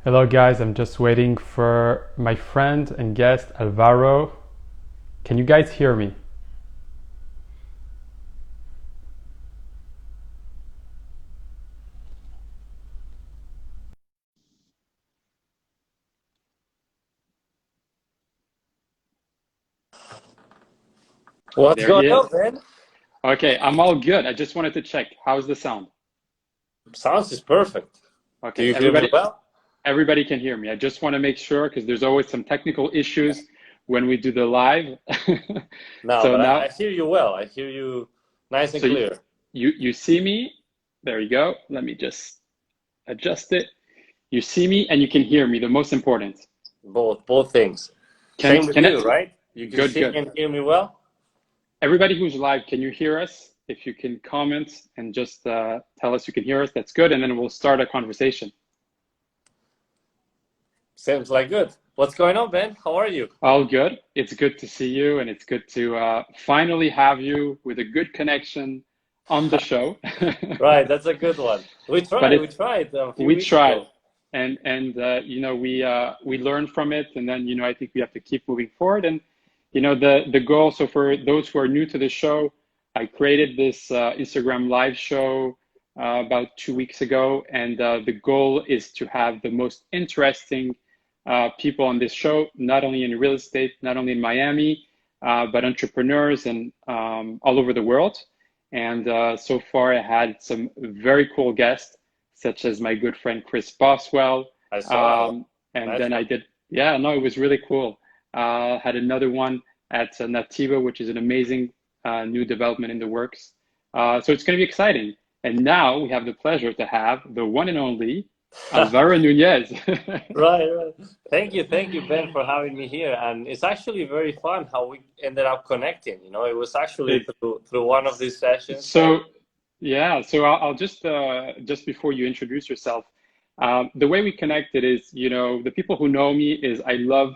Hello guys, I'm just waiting for my friend and guest Alvaro. Can you guys hear me? What's There he going is. on, man? Okay, I'm all good. I just wanted to check. How's the sound? Sounds is perfect. Do Okay, you hear me everybody well? everybody can hear me. I just want to make sure because there's always some technical issues when we do the live. No, So but I now hear you well. I hear you nice and so you, clear. you see me. There you go. Let me just adjust it. You see me and you can hear me. The most important. Both things. Can Same with can it you, right? You can good see good. and hear me well? Everybody who's live, can you hear us? If you can comment and just tell us you can hear us, that's good. And then we'll start a conversation. Seems like good. What's going on, Ben? How are you? All good. It's good to see you, and it's good to finally have you with a good connection on the show. Right, that's a good one. We But tried, we it tried a few we weeks tried, ago. and we learned from it, and then I think we have to keep moving forward. And the goal. So for those who are new to the show, I created this Instagram live show about 2 weeks ago, and the goal is to have the most interesting people on this show, not only in real estate, not only in Miami, but entrepreneurs and all over the world. And so far, I had some very cool guests, such as my good friend Chris Boswell. I saw. Um, and Nice then I one. did, yeah, no, it was really cool. Had another one at Nativa, which is an amazing new development in the works. So it's going to be exciting. And now we have the pleasure to have the one and only Alvaro Nunez. Right, right. Thank you, Ben, for having me here. And it's actually very fun how we ended up connecting. You know, it was actually It, through one of these sessions, and so yeah, so I'll just before you introduce yourself, the way we connected is, the people who know me is I love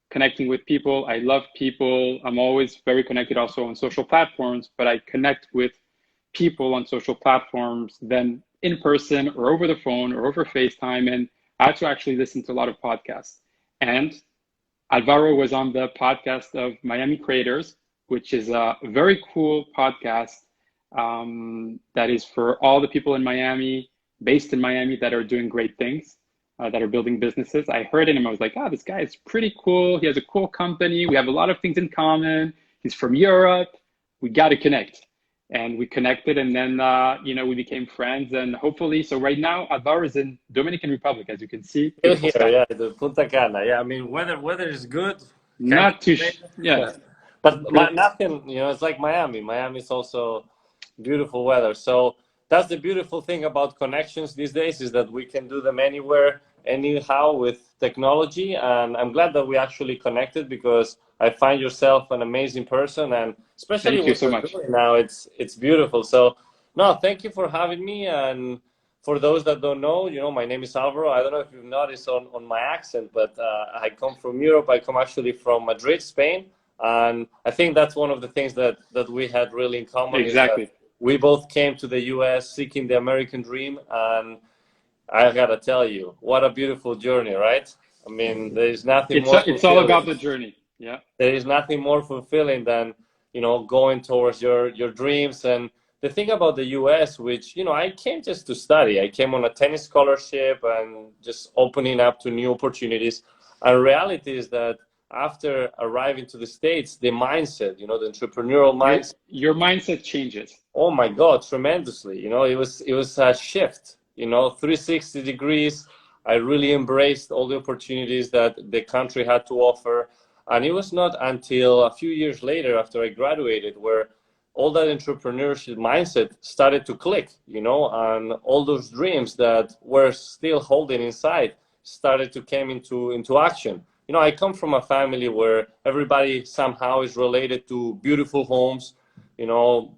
connecting with people. I love people. I'm always very connected also on social platforms, but I connect with people on social platforms than in person or over the phone or over FaceTime. And I had to actually listen to a lot of podcasts. And Alvaro was on the podcast of Miami Creators, which is a very cool podcast that is for all the people in Miami, based in Miami, that are doing great things, that are building businesses. I heard it and I was like, this guy is pretty cool. He has a cool company. We have a lot of things in common. He's from Europe. We got to connect. And we connected, and then we became friends. And hopefully, so right now, Alvaro is in Dominican Republic, as you can see, still beautiful here, sky. yeah, the Punta Cana. Yeah, I mean, weather is good. Can't Not too, complain. yeah, But good. nothing, you know, it's like Miami. Miami is also beautiful weather. So that's the beautiful thing about connections these days is that we can do them anywhere, anyhow with technology. And I'm glad that we actually connected because I find yourself an amazing person, and especially Thank you what so you're much. doing now, it's beautiful. So no, thank you for having me. And for those that don't know, you know, my name is Alvaro. I don't know if you've noticed on my accent, but I come from Europe. I come actually from Madrid, Spain. And I think that's one of the things that we had really in common is that Exactly. we both came to the US seeking the American dream. And I gotta tell you, what a beautiful journey, right? I mean, there is nothing more It's all fulfilling. about the journey. Yeah. There is nothing more fulfilling than, you know, going towards your dreams. And the thing about the US, which, you know, I came just to study. I came on a tennis scholarship and just opening up to new opportunities. And reality is that after arriving to the States, the mindset, you know, the entrepreneurial Your mindset, your mindset changes. oh my God, tremendously. You know, it was a shift, you know, 360 degrees. I really embraced all the opportunities that the country had to offer. And it was not until a few years later after I graduated where all that entrepreneurship mindset started to click, you know, and all those dreams that were still holding inside started to come into action. You know, I come from a family where everybody somehow is related to beautiful homes, you know,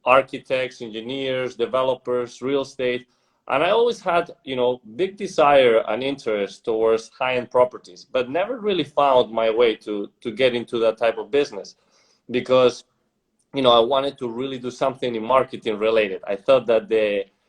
architects, engineers, developers, real estate. And I always had, you know, big desire and interest towards high-end properties, but never really found my way to get into that type of business because, you know, I wanted to really do something in marketing related. I thought that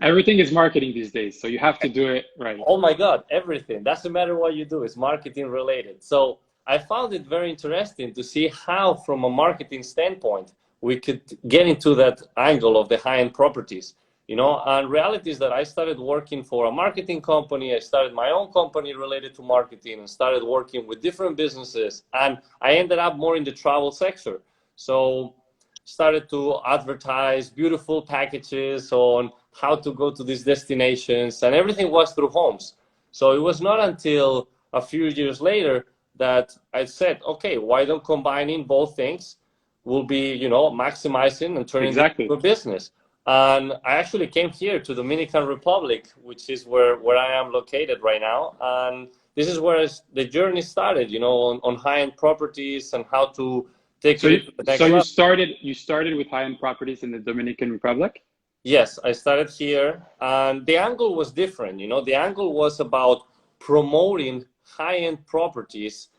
Everything is marketing these days, so you have to do it right. Oh my God, everything. Doesn't matter what you do, it's marketing related. So I found it very interesting to see how, from a marketing standpoint, we could get into that angle of the high-end properties. And reality is that I started working for a marketing company. I started my own company related to marketing and started working with different businesses. And I ended up more in the travel sector. So started to advertise beautiful packages on how to go to these destinations, and everything was through homes. So it was not until a few years later that I said, okay, why don't combining both things will be, maximizing and turning this Exactly. into a business. And I actually came here to Dominican Republic, which is where I am located right now. And this is where the journey started, on high-end properties and how to take So it you, to the so next you level. started you started with high-end properties in the Dominican Republic. Yes, I started here, and the angle was different. The angle was about promoting high-end properties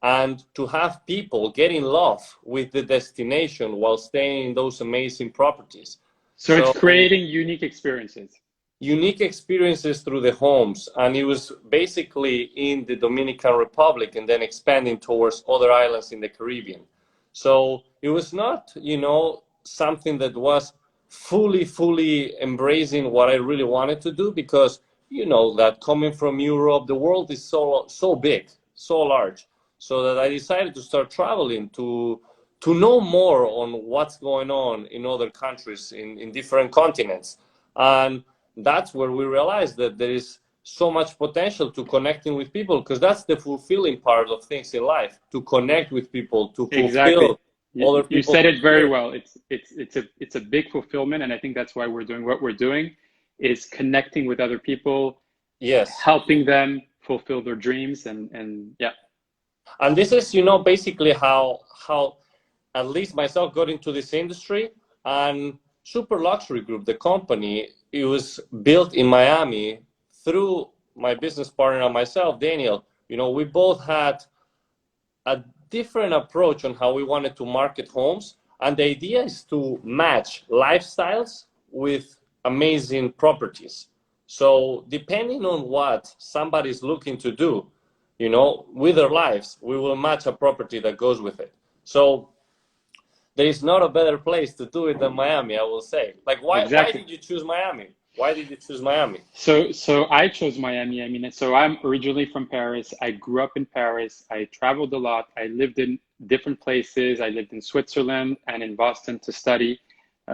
and to have people get in love with the destination while staying in those amazing properties. So it's So creating unique experiences. unique experiences through the homes, and it was basically in the Dominican Republic and then expanding towards other islands in the Caribbean. So it was not, something that was fully embracing what I really wanted to do, because that coming from Europe, the world is so big, so large, so that I decided to start traveling to know more on what's going on in other countries in different continents. And that's where we realized that there is so much potential to connecting with people, because that's the fulfilling part of things in life, to connect with people, to Exactly. fulfill other You people's said it very experience. well. It's a big fulfillment, and I think that's why we're doing what we're doing, is connecting with other people, Yes. helping them fulfill their dreams, and yeah. And this is, basically how at least myself got into this industry. And Super Luxury Group, the company, it was built in Miami through my business partner and myself, Daniel. We both had a different approach on how we wanted to market homes. And the idea is to match lifestyles with amazing properties. So depending on what somebody's looking to do, with their lives, we will match a property that goes with it. So there is not a better place to do it than Miami, I will say. Like, why Exactly. did you choose Miami? Why did you choose Miami? So I chose Miami. I mean, so I'm originally from Paris. I grew up in Paris. I traveled a lot. I lived in different places. I lived in Switzerland and in Boston to study.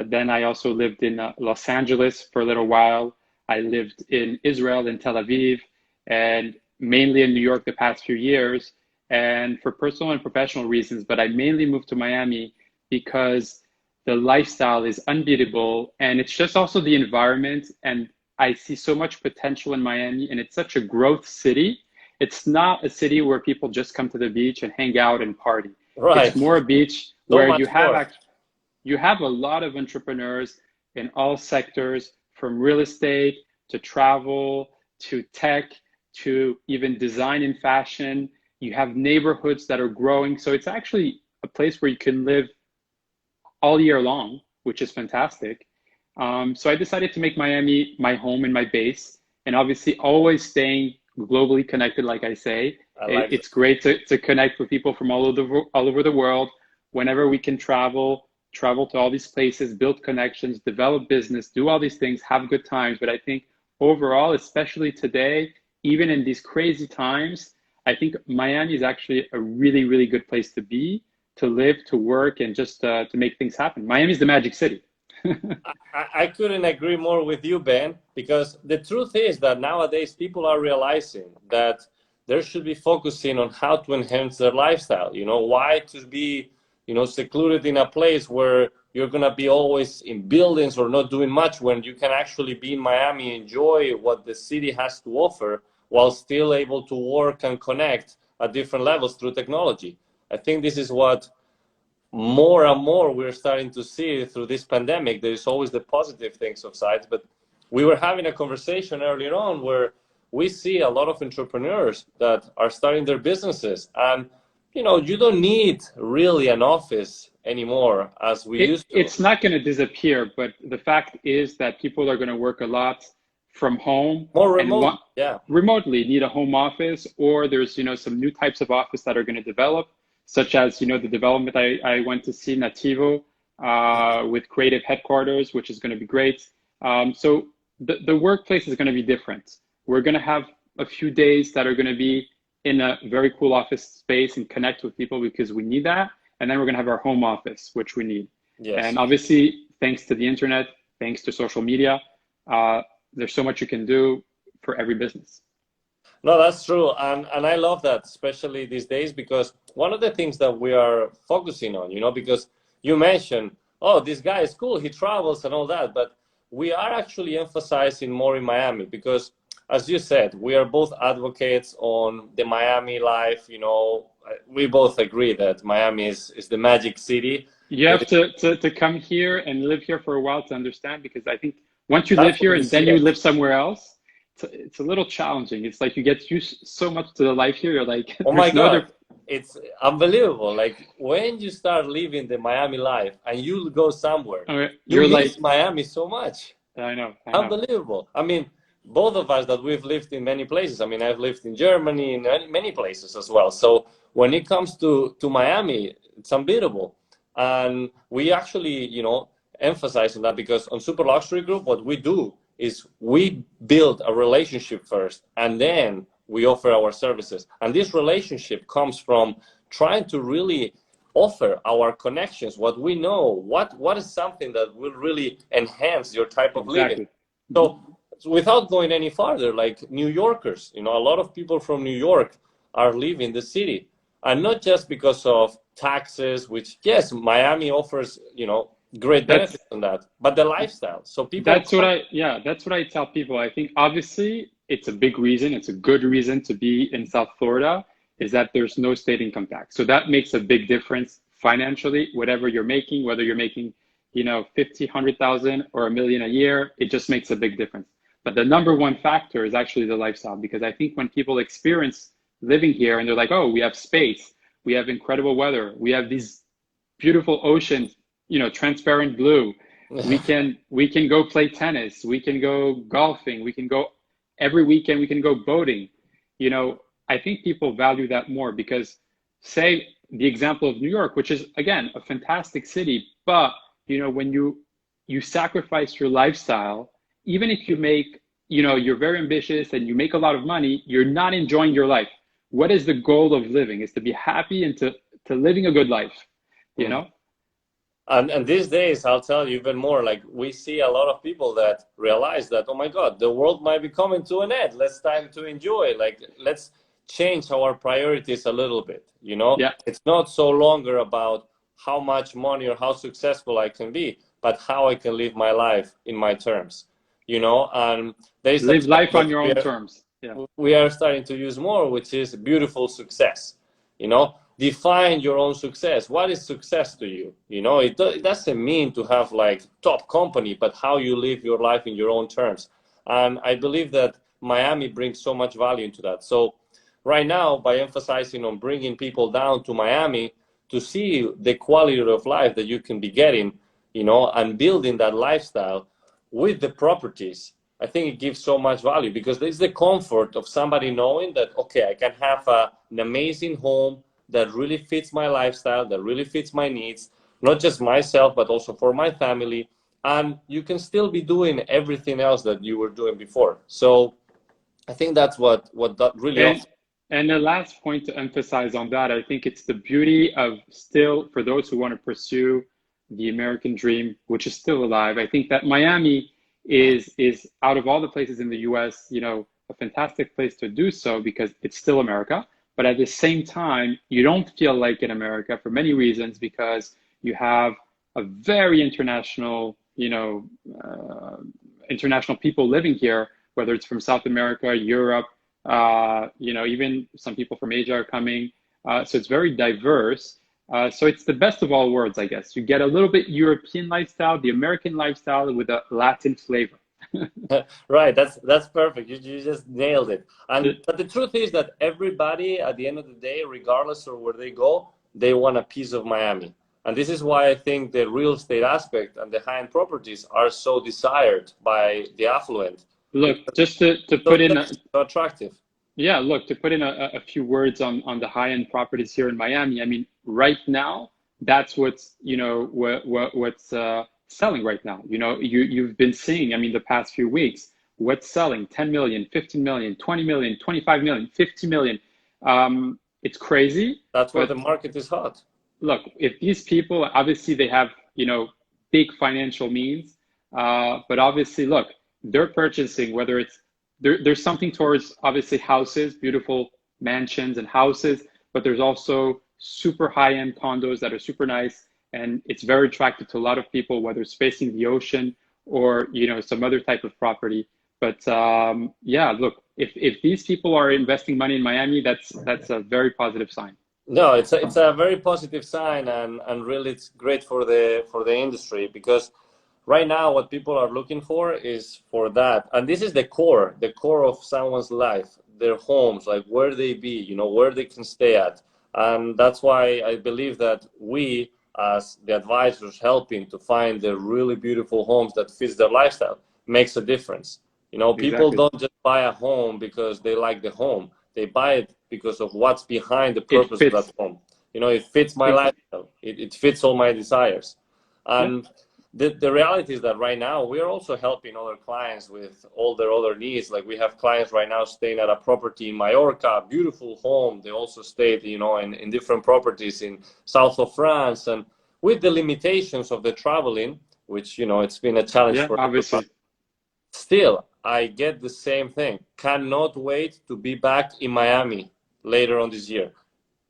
Then I also lived in Los Angeles for a little while. I lived in Israel, in Tel Aviv, and mainly in New York the past few years, and for personal and professional reasons. But I mainly moved to Miami because the lifestyle is unbeatable, and it's just also the environment. And I see so much potential in Miami, and it's such a growth city. It's not a city where people just come to the beach and hang out and party. It's Right. more a beach So where much more. you have a lot of entrepreneurs in all sectors, from real estate to travel to tech to even design and fashion. You have neighborhoods that are growing. So it's actually a place where you can live all year long, which is fantastic. So I decided to make Miami my home and my base, and obviously always staying globally connected. Like I say, I like that. it's great to connect with people from all over the world. Whenever we can travel to all these places, build connections, develop business, do all these things, have good times. But I think overall, especially today, even in these crazy times, I think Miami is actually a really good place to be, to live, to work, and just to make things happen. Miami's the magic city. I couldn't agree more with you, Ben, because the truth is that nowadays people are realizing that they should be focusing on how to enhance their lifestyle. Why to be, secluded in a place where you're going to be always in buildings or not doing much, when you can actually be in Miami, enjoy what the city has to offer while still able to work and connect at different levels through technology. I think this is what more and more we're starting to see through this pandemic. There is always the positive things of sides, but we were having a conversation earlier on where we see a lot of entrepreneurs that are starting their businesses, and you don't need really an office anymore as we used to. It's not going to disappear, but the fact is that people are going to work a lot from home More and remote, want yeah. remotely need a home office, or there's, some new types of office that are going to develop, such as, the development I went to see Nativo with creative headquarters, which is going to be great. So the workplace is going to be different. We're going to have a few days that are going to be in a very cool office space and connect with people because we need that. And then we're going to have our home office, which we need. Yes. And obviously, thanks to the internet, thanks to social media, there's so much you can do for every business. No, that's true. And I love that, especially these days, because one of the things that we are focusing on, because you mentioned, oh, this guy is cool, he travels and all that, but we are actually emphasizing more in Miami because, as you said, we are both advocates on the Miami life. We both agree that Miami is the magic city. You have to come here and live here for a while to understand, because I think once you live That's here what we and then see you it. live somewhere else, it's a little challenging. It's like you get used so much to the life here. You're like, Oh my there's no other. God, it's unbelievable. Like when you start living the Miami life and you go somewhere, you You're miss like, Miami so much. I know. Unbelievable. I mean, both of us that we've lived in many places. I mean, I've lived in Germany, in many places as well. So when it comes to Miami, it's unbeatable. And we actually, emphasize on that because on Super Luxury Group, what we do is we build a relationship first and then we offer our services. And this relationship comes from trying to really offer our connections, what we know, what is something that will really enhance your type of living. Exactly. So without going any farther, like New Yorkers, a lot of people from New York are leaving the city. And not just because of taxes, which, yes, Miami offers, great That's benefits on that, but the lifestyle. So people That's what come. that's what I tell people. I think obviously it's a big reason, it's a good reason to be in South Florida, is that there's no state income tax. So that makes a big difference financially, whatever you're making, whether you're making, 50, 100,000 or a million a year, it just makes a big difference. But the number one factor is actually the lifestyle, because I think when people experience living here and they're like, oh, we have space, we have incredible weather, we have these beautiful oceans, transparent blue. We can go play tennis. We can go golfing. We can go every weekend. We can go boating. I think people value that more because, say, the example of New York, which is again a fantastic city, but when you sacrifice your lifestyle, even if you make, you're very ambitious and you make a lot of money, you're not enjoying your life. What is the goal of living? Is to be happy and to living a good life, you know? And these days, I'll tell you even more, like we see a lot of people that realize that, oh my God, the world might be coming to an end. Let's time to enjoy. Like, let's change our priorities a little bit, Yeah. It's not so longer about how much money or how successful I can be, but how I can live my life in my terms, and there's a Live term life on that your own terms. Yeah. we are starting to use more, which is beautiful success. Define your own success. What is success to you? It doesn't mean to have like top company, but how you live your life in your own terms. And I believe that Miami brings so much value into that. So right now, by emphasizing on bringing people down to Miami to see the quality of life that you can be getting, and building that lifestyle with the properties, I think it gives so much value because there's the comfort of somebody knowing that, okay, I can have an amazing home that really fits my lifestyle, that really fits my needs, not just myself, but also for my family. And you can still be doing everything else that you were doing before. So I think that's what that really And offers. and the last point to emphasize on that, I think it's the beauty of still, for those who want to pursue the American dream, which is still alive. I think that Miami is out of all the places in the US, a fantastic place to do so because it's still America. But at the same time, you don't feel like in America for many reasons because you have a very international, international people living here, whether it's from South America, Europe, even some people from Asia are coming. So it's very diverse. So it's the best of all worlds, I guess. You get a little bit European lifestyle, the American lifestyle with a Latin flavor. Right, that's perfect. You just nailed it. But the truth is that everybody at the end of the day, regardless of where they go, they want a piece of Miami. And this is why I think the real estate aspect and the high-end properties are so desired by the affluent, Look, because just to it's so put in sexy, so attractive. yeah, look, to put in a few words on the high-end properties here in Miami. I mean, right now, that's what's, what's selling right now. You've been seeing, I mean, the past few weeks, what's selling 10 million, 15 million, 20 million, 25 million, 50 million. It's crazy, That's why but the market is hot. look, if these people, obviously they have, big financial means, but obviously, look, they're purchasing, whether it's there's something towards obviously houses, beautiful mansions and houses, but there's also super high-end condos that are super nice, and it's very attractive to a lot of people, whether it's facing the ocean or some other type of property. But yeah, look, if these people are investing money in Miami, that's a very positive sign. No, it's a very positive sign, and really it's great for the industry, because right now what people are looking for is for that. And this is the core of someone's life, their homes, like where they be, where they can stay at. And that's why I believe that we, as the advisors helping to find the really beautiful homes that fits their lifestyle, makes a difference. People Exactly. don't just buy a home because they like the home. They buy it because of what's behind the It purpose of that fits. home. It fits my Exactly. lifestyle. It fits all my desires. Yeah. And the reality is that right now we are also helping other clients with all their other needs. Like, we have clients right now staying at a property in Mallorca, beautiful home. They also stayed, in different properties in south of France. And with the limitations of the traveling, which, it's been a challenge Yeah. for everyone, Obviously. still, I get the same thing. Cannot wait to be back in Miami later on this year.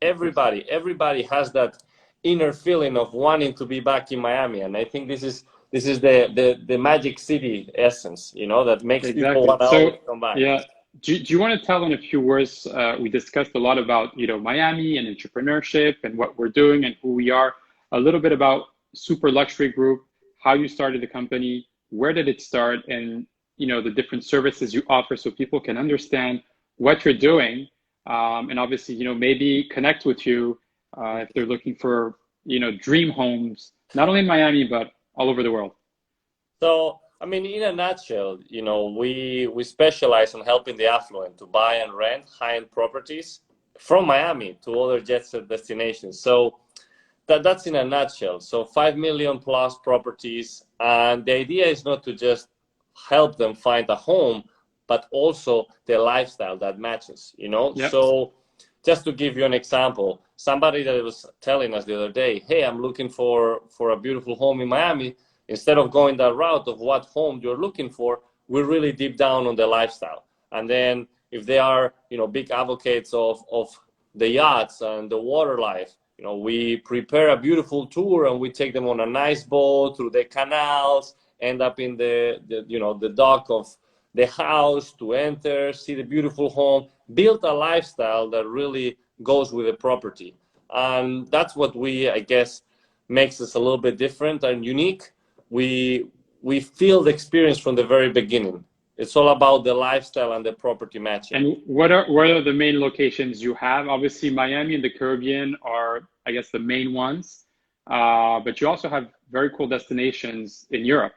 Of course. Everybody has that inner feeling of wanting to be back in Miami, and I think this is the magic city essence, that makes people Exactly. want to always So come back. yeah, do you want to tell in a few words? We discussed a lot about Miami and entrepreneurship and what we're doing and who we are. A little bit about Super Luxury Group, how you started the company, where did it start, and the different services you offer, so people can understand what you're doing, and obviously maybe connect with you if they're looking for dream homes, not only in Miami but all over the world. So, I mean, in a nutshell, we specialize on helping the affluent to buy and rent high-end properties from Miami to other jet set destinations. So that's in a nutshell. So 5 million plus properties, and the idea is not to just help them find a home, but also the lifestyle that matches. Yeah. So just to give you an example, somebody that was telling us the other day, hey, I'm looking for a beautiful home in Miami. Instead of going that route of what home you're looking for, we're really deep down on the lifestyle. And then if they are, big advocates of the yachts and the water life, we prepare a beautiful tour and we take them on a nice boat through the canals, end up in the dock of the house to enter, see the beautiful home, build a lifestyle that really goes with the property. And that's what I guess, makes us a little bit different and unique. We feel the experience from the very beginning. It's all about the lifestyle and the property matching. And what are the main locations you have? Obviously, Miami and the Caribbean are, I guess, the main ones. But you also have very cool destinations in Europe.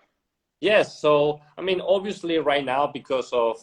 Yes, so I mean, obviously, right now, because of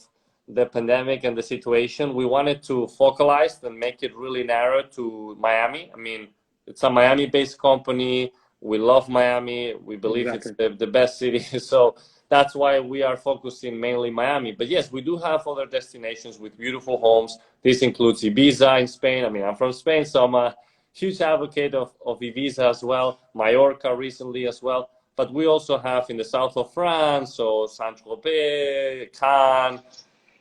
the pandemic and the situation, we wanted to focalize and make it really narrow to Miami. I mean, it's a Miami-based company. We love Miami. We believe it's Exactly. the best city. So that's why we are focusing mainly Miami. But yes, we do have other destinations with beautiful homes. This includes Ibiza in Spain. I mean, I'm from Spain, so I'm a huge advocate of Ibiza as well. Mallorca recently as well. But we also have in the south of France, so Saint-Tropez, Cannes,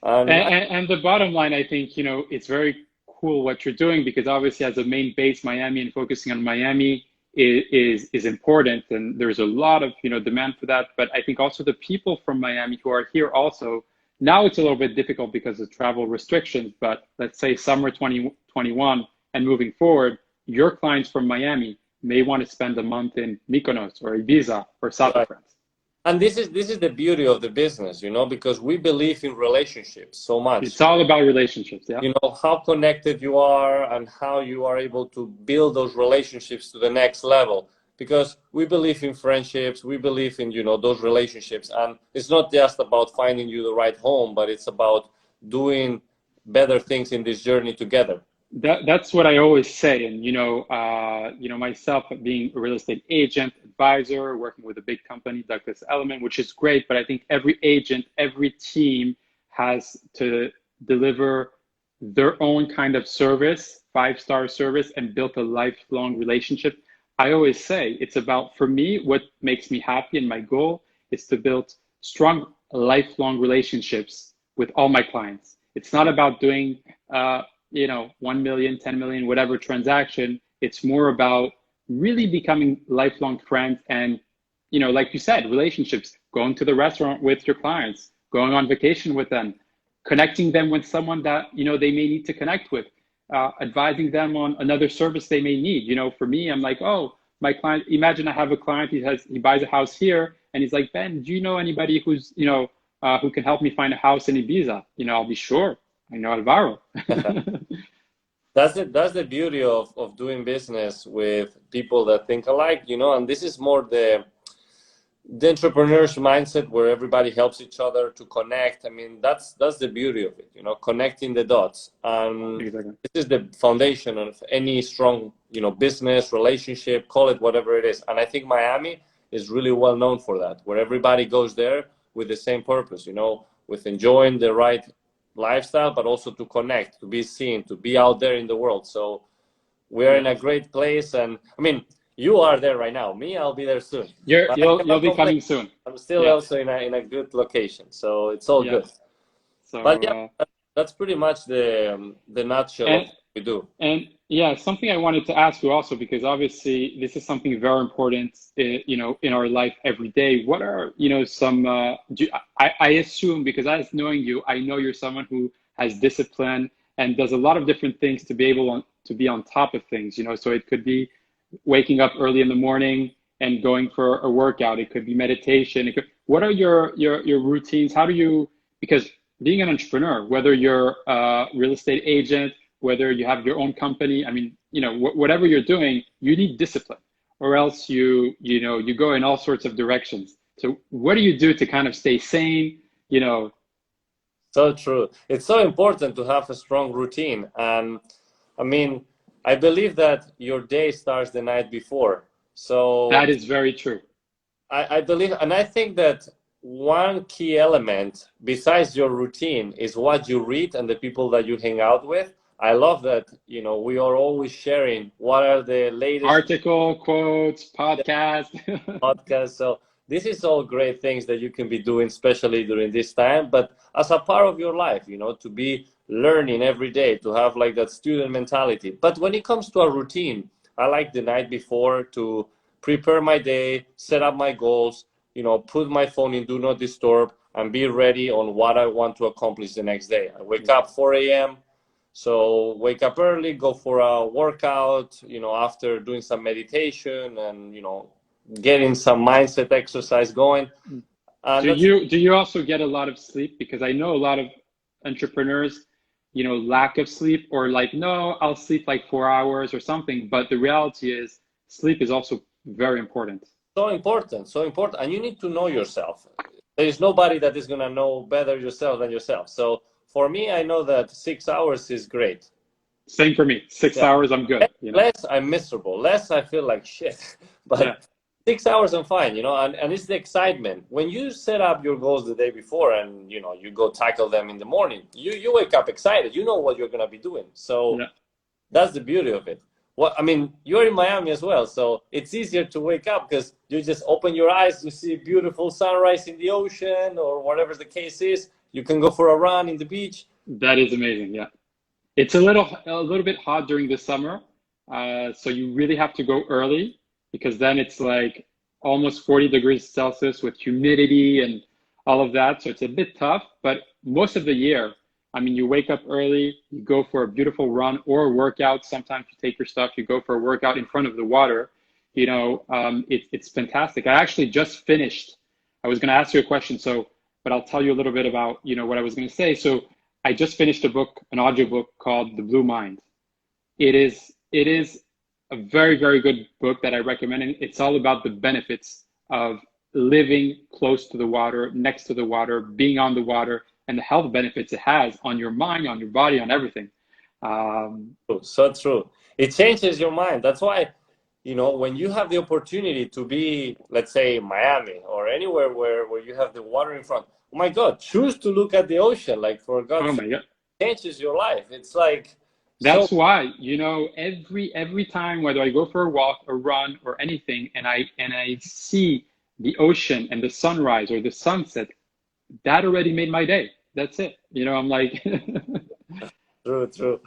and And the bottom line, I think, it's very cool what you're doing, because obviously as a main base, Miami, and focusing on Miami is important. And there's a lot of, demand for that. But I think also the people from Miami who are here also, now it's a little bit difficult because of travel restrictions, but let's say summer 2021 and moving forward, your clients from Miami may want to spend a month in Mykonos or Ibiza or south of right. France. And this is the beauty of the business, because we believe in relationships so It's much. all about relationships. Yeah. How connected you are and how you are able to build those relationships to the next level. because we believe in friendships, we believe in, those relationships. And it's not just about finding you the right home, but it's about doing better things in this journey together. That's what I always say. And, myself being a real estate agent, advisor, working with a big company, Douglas Elliman, which is great. But I think every agent, every team has to deliver their own kind of service, 5-star service, and build a lifelong relationship. I always say it's about, for me, what makes me happy and my goal is to build strong lifelong relationships with all my clients. It's not about doing, 1 million, 10 million, whatever transaction. It's more about really becoming lifelong friends and, like you said, relationships, going to the restaurant with your clients, going on vacation with them, connecting them with someone that, they may need to connect with, advising them on another service they may need. For me, I'm like, oh, my client, imagine I have a client, he buys a house here and he's like, Ben, do you know anybody who's, who can help me find a house in Ibiza? I'll be sure. I know Alvaro. That's the beauty of doing business with people that think alike, and this is more the entrepreneur's mindset where everybody helps each other to connect. I mean, that's the beauty of it, connecting the dots. And Exactly. this is the foundation of any strong, business, relationship, call it whatever it is. And I think Miami is really well known for that, where everybody goes there with the same purpose, with enjoying the right lifestyle, but also to connect, to be seen, to be out there in the world. So we are in a great place. And I mean, you are there right now. Me, I'll be there soon. You'll be coming soon. I'm still also in a good location, so it's all good. So, but that's pretty much the nutshell of what we do. And something I wanted to ask you also, because obviously this is something very important, in our life every day. What are, some, I assume, because as knowing you, I know you're someone who has discipline and does a lot of different things to be able to be on top of things, so it could be waking up early in the morning and going for a workout. It could be meditation. What are your routines? How do you, because being an entrepreneur, whether you're a real estate agent, whether you have your own company, I mean, whatever you're doing, you need discipline, or else you go in all sorts of directions. So what do you do to kind of stay sane? So true. It's so important to have a strong routine. And I mean, I believe that your day starts the night before. So that is very true. I believe, and I think that one key element besides your routine is what you read and the people that you hang out with. I love that, we are always sharing what are the latest article, quotes, podcast. So this is all great things that you can be doing, especially during this time, but as a part of your life, to be learning every day, to have like that student mentality. But when it comes to a routine, I like the night before to prepare my day, set up my goals, put my phone in do not disturb and be ready on what I want to accomplish the next day. I wake up 4 a.m. So wake up early, go for a workout, after doing some meditation and, getting some mindset exercise going. Do you also get a lot of sleep? Because I know a lot of entrepreneurs, lack of sleep, or like, no, I'll sleep like 4 hours or something. But the reality is sleep is also very important. So important. And you need to know yourself. There is nobody that is going to know better yourself than yourself. So for me, I know that 6 hours is great. Same for me. 6 hours, I'm good. Less, I'm miserable. Less, I feel like shit. But 6 hours, I'm fine, and it's the excitement. When you set up your goals the day before and, you go tackle them in the morning, you wake up excited. You know what you're going to be doing. So that's the beauty of it. I mean, you're in Miami as well, so it's easier to wake up because you just open your eyes, you see beautiful sunrise in the ocean or whatever the case is. You can go for a run in the beach. That is amazing, yeah. It's a little bit hot during the summer, so you really have to go early because then it's like almost 40 degrees Celsius with humidity and all of that. So it's a bit tough, but most of the year, I mean, you wake up early, you go for a beautiful run or a workout. Sometimes you take your stuff, you go for a workout in front of the water. It's fantastic. I actually just finished. I was going to ask you a question, but I'll tell you a little bit about, what I was going to say. So I just finished an audiobook called The Blue Mind. It is a very, very good book that I recommend. And it's all about the benefits of living close to the water, next to the water, being on the water, and the health benefits it has on your mind, on your body, on everything. Um, So true. It changes your mind. That's why, when you have the opportunity to be, let's say, Miami or anywhere where you have the water in front, oh my God, choose to look at the ocean. Like, for oh God's sake, my God. it changes your life. It's like so. That's why, every time, whether I go for a walk, a run, or anything, and I see the ocean and the sunrise or the sunset, that already made my day. That's it. I'm like, True, true.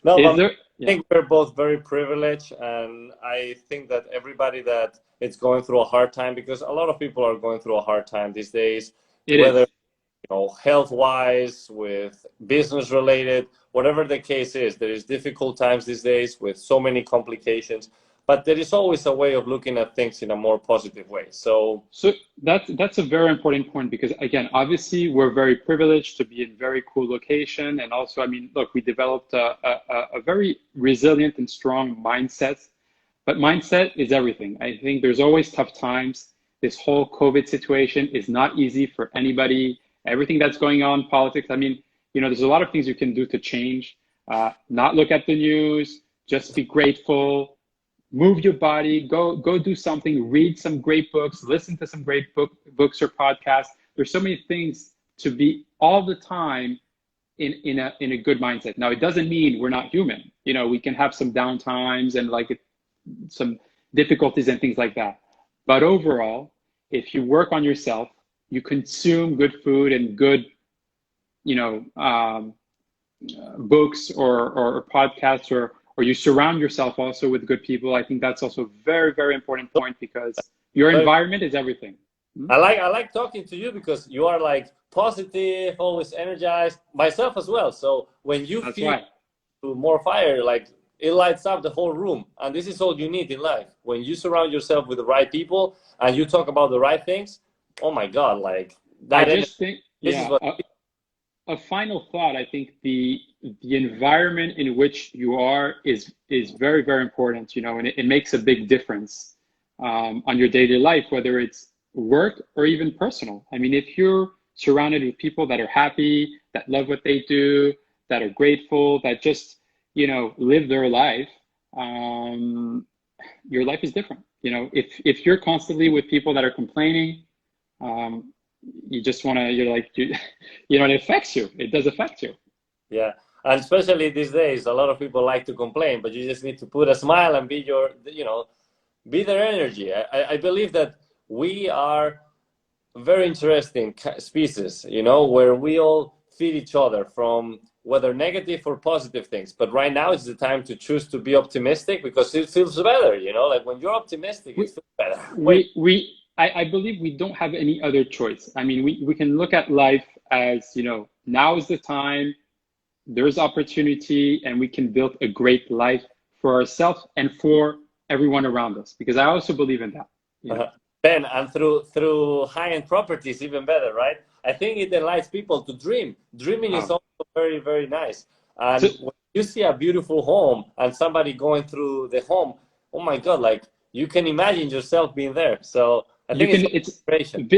No, is but there? I Yeah, think we're both very privileged, and I think that everybody that is going through a hard time, because a lot of people are going through a hard time these days, it whether is. health wise, with business related, whatever the case is, there is difficult times these days with so many complications, but there is always a way of looking at things in a more positive way. So, So that's a very important point because again, obviously we're very privileged to be in very cool location, and also, I mean, look, we developed a very resilient and strong mindset. But mindset is everything. I think there's always tough times. This whole COVID situation is not easy for anybody. Everything that's going on, politics. I mean, there's a lot of things you can do to change. Not look at the news. Just be grateful, move your body, go do something, read some great books, listen to some great books or podcasts. There's so many things to be all the time in a good mindset. Now it doesn't mean we're not human. We can have some down times and some difficulties and things like that. But overall, if you work on yourself, you consume good food and good, you know, um, books or podcasts, or you surround yourself also with good people. I think that's also a very, very important point because your very environment is everything. Hmm? I like talking to you because you are like positive, always energized, myself as well. So when you That's feel why. more fire, like it lights up the whole room. And this is all you need in life. When you surround yourself with the right people and you talk about the right things, oh my God, like I that energy, just think, this is yeah, what a final thought. I think the environment in which you are is very, very important, and it makes a big difference on your daily life, whether it's work or even personal. I mean, if you're surrounded with people that are happy, that love what they do, that are grateful, that just, live their life, um, your life is different. If you're constantly with people that are complaining, um, you just want to, you're like, it affects you. It does affect you. yeah. And especially these days, a lot of people like to complain, but you just need to put a smile and be their energy. I believe that we are very interesting species, where we all feed each other from whether negative or positive things. But right now is the time to choose to be optimistic because it feels better, like when you're optimistic, it We, feels better. Wait, I believe we don't have any other choice. I mean, we can look at life as, now is the time, there's opportunity, and we can build a great life for ourselves and for everyone around us. Because I also believe in that, you know. uh, then and through high-end properties, even better, right? I think it enlightens people to dream. Dreaming is Um, also very, very nice. so And when you see a beautiful home and somebody going through the home, oh my God, like you can imagine yourself being there. So I you think can, it's it's inspiration.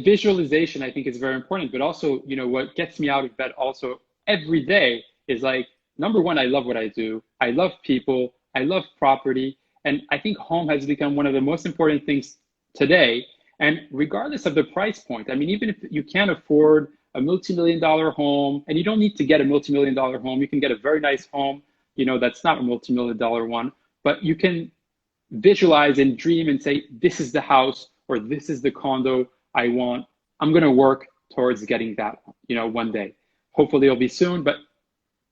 visualization, I think is very important, but also, what gets me out of bed also every day is like, number one, I love what I do. I love people. I love property. And I think home has become one of the most important things today. And regardless of the price point, I mean, even if you can't afford a multi-million dollar home, and you don't need to get a multi-million dollar home, you can get a very nice home, that's not a multi-million dollar one, but you can visualize and dream and say, this is the house or this is the condo I want. I'm going to work towards getting that, one day. Hopefully it'll be soon, but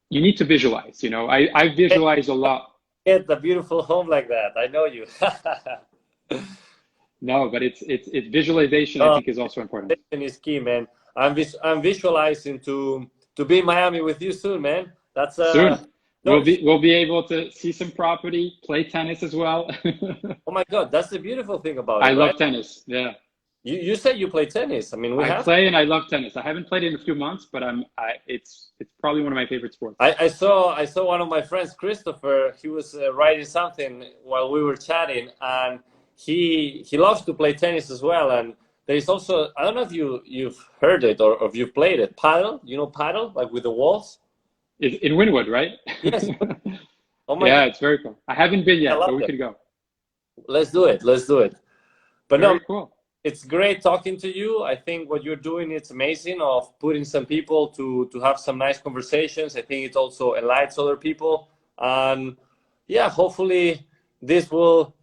you need to visualize. I visualize a lot. Get a beautiful home like that. I know you. No, but it's visualization, I Oh, think, is also important. visualization is key, man. I'm visualizing to be in Miami with you soon, man. That's Soon we'll no, be we'll be able to see some property, play tennis as well. oh my God, that's the beautiful thing about I it, right? love tennis. Yeah. You said you play tennis. I mean, we I have. play and I love tennis. I haven't played in a few months, but it's probably one of my favorite sports. I saw one of my friends, Christopher. He was writing something while we were chatting, and he loves to play tennis as well. And there is also, I don't know if you've heard it, or if you've played it. Paddle, you know, paddle, like with the walls. In Wynwood, right? Yes. Oh my Yeah, God, it's very cool. I haven't been I yet, but love we it. could go. Let's do it. Let's do it. But no, Very cool. it's great talking to you. I think what you're doing is amazing, of putting some people to have some nice conversations. I think it also enlightens other people. And yeah, hopefully this will,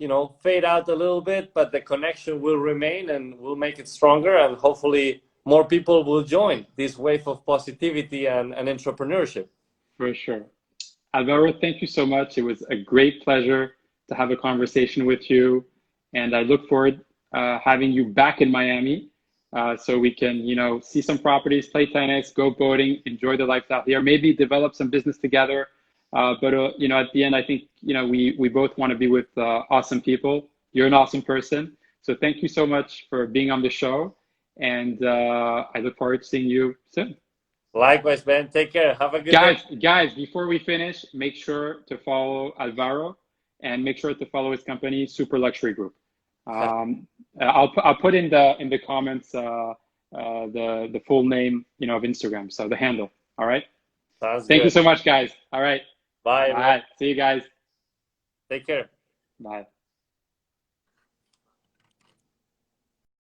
fade out a little bit, but the connection will remain and will make it stronger. And hopefully more people will join this wave of positivity and entrepreneurship. For sure. Alvaro, thank you so much. It was a great pleasure to have a conversation with you. And I look forward having you back in Miami so we can, see some properties, play tennis, go boating, enjoy the lifestyle here, maybe develop some business together. But at the end, I think, we both want to be with awesome people. You're an awesome person. So thank you so much for being on the show. And I look forward to seeing you soon. Likewise, Ben. Take care. Have a good day. Guys, before we finish, make sure to follow Alvaro and make sure to follow his company, Super Luxury Group. I'll put in the comments the full name, of Instagram, so the handle. All right. Sounds Thank you good. so much, guys. All right. Bye, All everyone. right. See you guys. Take care. Bye.